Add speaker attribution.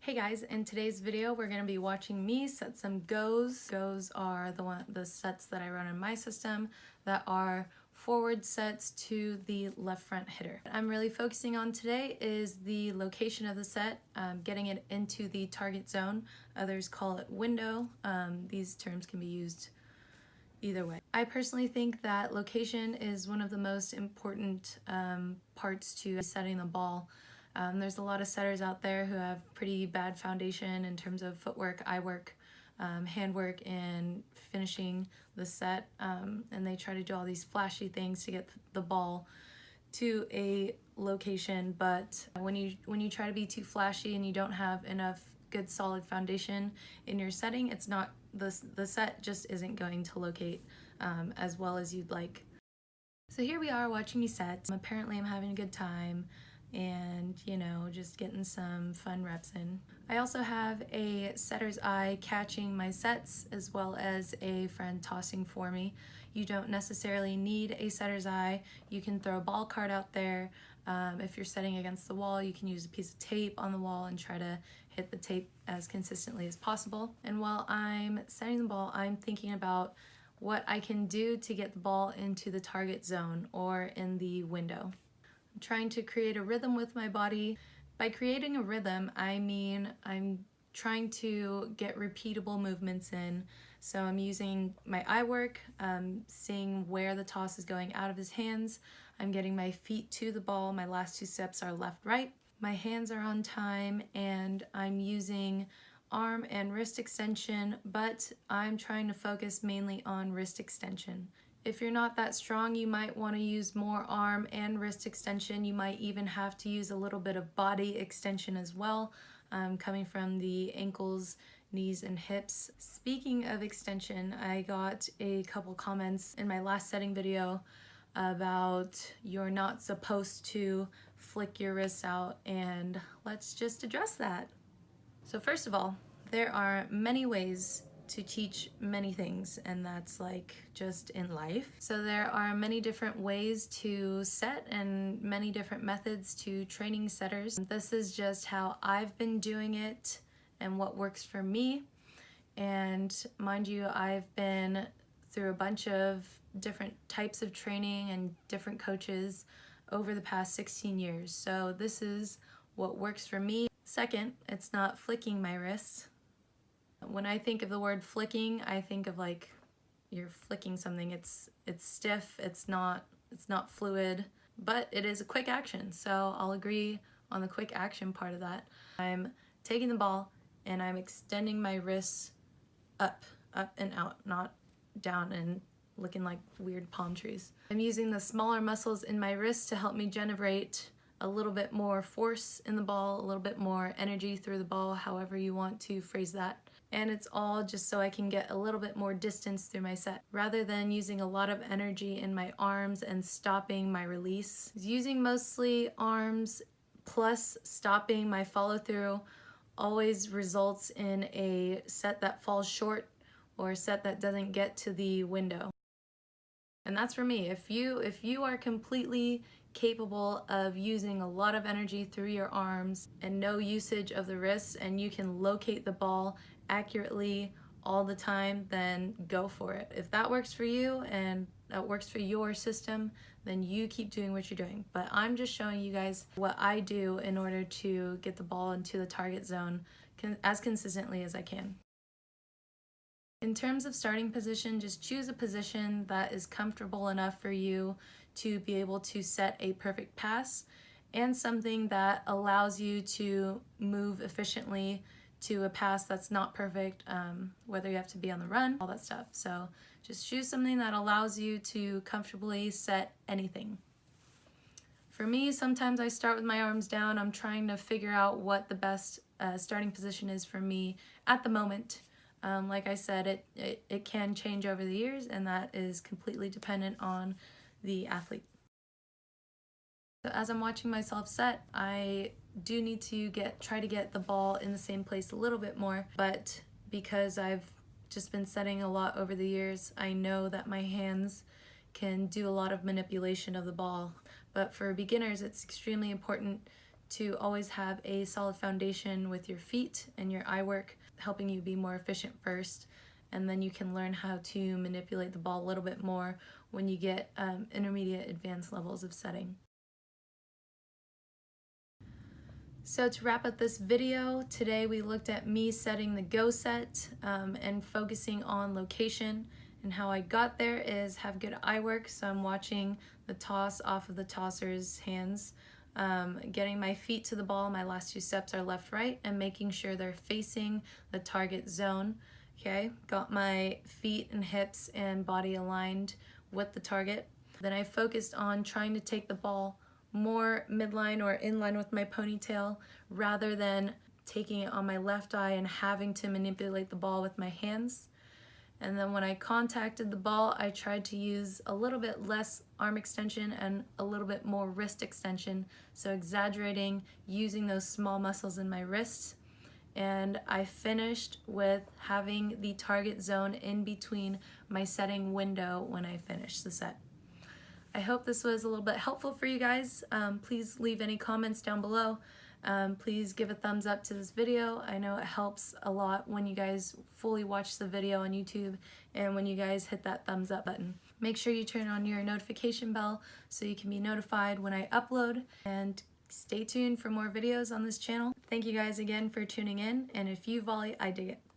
Speaker 1: Hey guys, in today's video we're going to be watching me set some goes. Goes are the sets that I run in my system that are forward sets to the left front hitter. What I'm really focusing on today is the location of the set, getting it into the target zone. Others call it window. These terms can be used either way. I personally think that location is one of the most important parts to setting the ball. There's a lot of setters out there who have pretty bad foundation in terms of footwork, eye work, handwork, and finishing the set, and they try to do all these flashy things to get the ball to a location, but when you try to be too flashy and you don't have enough good solid foundation in your setting, it's not the set just isn't going to locate as well as you'd like. So here we are watching me set. Apparently I'm having a good time and, you know, just getting some fun reps in. I also have a setter's eye catching my sets as well as a friend tossing for me. You don't necessarily need a setter's eye. You can throw a ball card out there. If you're setting against the wall, you can use a piece of tape on the wall and try to hit the tape as consistently as possible. And while I'm setting the ball, I'm thinking about what I can do to get the ball into the target zone or in the window. I'm trying to create a rhythm with my body. By creating a rhythm, I mean I'm trying to get repeatable movements in. So I'm using my eye work, seeing where the toss is going out of his hands. I'm getting my feet to the ball. My last two steps are left, right. My hands are on time, and I'm using arm and wrist extension, but I'm trying to focus mainly on wrist extension. If you're not that strong, you might want to use more arm and wrist extension. You might even have to use a little bit of body extension as well, coming from the ankles, knees, and hips. Speaking of extension, I got a couple comments in my last setting video about you're not supposed to flick your wrists out, and let's just address that. So first of all, there are many ways to teach many things, and that's like just in life. So there are many different ways to set and many different methods to training setters. This is just how I've been doing it and what works for me. And mind you, I've been through a bunch of different types of training and different coaches over the past 16 years. So this is what works for me. Second, it's not flicking my wrists. When I think of the word flicking, I think of like you're flicking something. It's stiff, it's not fluid, but it is a quick action. So I'll agree on the quick action part of that. I'm taking the ball and I'm extending my wrists up and out, not down and looking like weird palm trees. I'm using the smaller muscles in my wrists to help me generate a little bit more force in the ball, a little bit more energy through the ball, however you want to phrase that. And it's all just so I can get a little bit more distance through my set. Rather than using a lot of energy in my arms and stopping my release, using mostly arms plus stopping my follow through always results in a set that falls short or a set that doesn't get to the window. And that's for me. If you are completely capable of using a lot of energy through your arms and no usage of the wrists, and you can locate the ball accurately all the time, then go for it. If that works for you and that works for your system, then you keep doing what you're doing. But I'm just showing you guys what I do in order to get the ball into the target zone as consistently as I can. In terms of starting position, just choose a position that is comfortable enough for you to be able to set a perfect pass and something that allows you to move efficiently to a pass that's not perfect, whether you have to be on the run, all that stuff. So just choose something that allows you to comfortably set anything. For me, sometimes I start with my arms down. I'm trying to figure out what the best starting position is for me at the moment. Like I said, it can change over the years, and that is completely dependent on the athlete. So as I'm watching myself set, I do need to try to get the ball in the same place a little bit more, but because I've just been setting a lot over the years, I know that my hands can do a lot of manipulation of the ball. But for beginners, it's extremely important to always have a solid foundation with your feet and your eye work, helping you be more efficient first, and then you can learn how to manipulate the ball a little bit more when you get intermediate advanced levels of setting. So to wrap up this video, today we looked at me setting the go set and focusing on location, and how I got there is have good eye work. So I'm watching the toss off of the tosser's hands, getting my feet to the ball. My last two steps are left, right, and making sure they're facing the target zone. Okay, got my feet and hips and body aligned with the target. Then I focused on trying to take the ball more midline or in line with my ponytail rather than taking it on my left eye and having to manipulate the ball with my hands. And then when I contacted the ball, I tried to use a little bit less arm extension and a little bit more wrist extension, so exaggerating using those small muscles in my wrists. And I finished with having the target zone in between my setting window when I finished the set. I hope this was a little bit helpful for you guys. Please leave any comments down below. Please give a thumbs up to this video. I know it helps a lot when you guys fully watch the video on YouTube and when you guys hit that thumbs up button. Make sure you turn on your notification bell so you can be notified when I upload, and stay tuned for more videos on this channel. Thank you guys again for tuning in, and if you volley, I dig it.